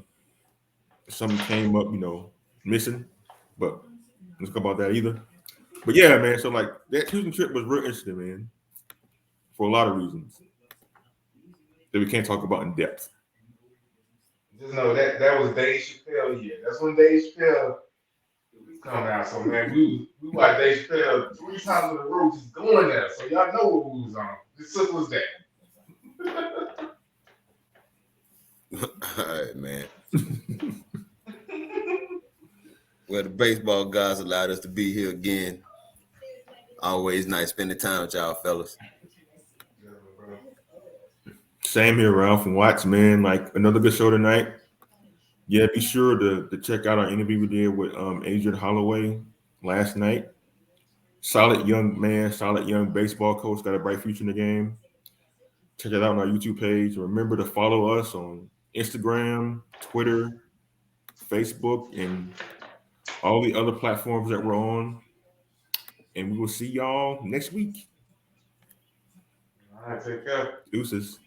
something came up, missing. But let's go about that either. But yeah, man. So like that Houston trip was real interesting, man, for a lot of reasons that we can't talk about in depth. Just know that was Dave Chappelle year. That's when Dave Chappelle coming out. So man, we watched Dave Chappelle 3 times in a row just going there. So y'all know what we was on. As simple as that. All right, man. Well, the baseball guys allowed us to be here again. Always nice spending time with y'all fellas. Same here, Ralph from Watts, man. Like another good show tonight. Yeah, be sure to check out our interview we did with Adrian Holloway last night. Solid young man, solid young baseball coach, got a bright future in the game. Check it out on our YouTube page. Remember to follow us on Instagram, Twitter, Facebook, and all the other platforms that we're on. And we will see y'all next week. All right, take care. Deuces.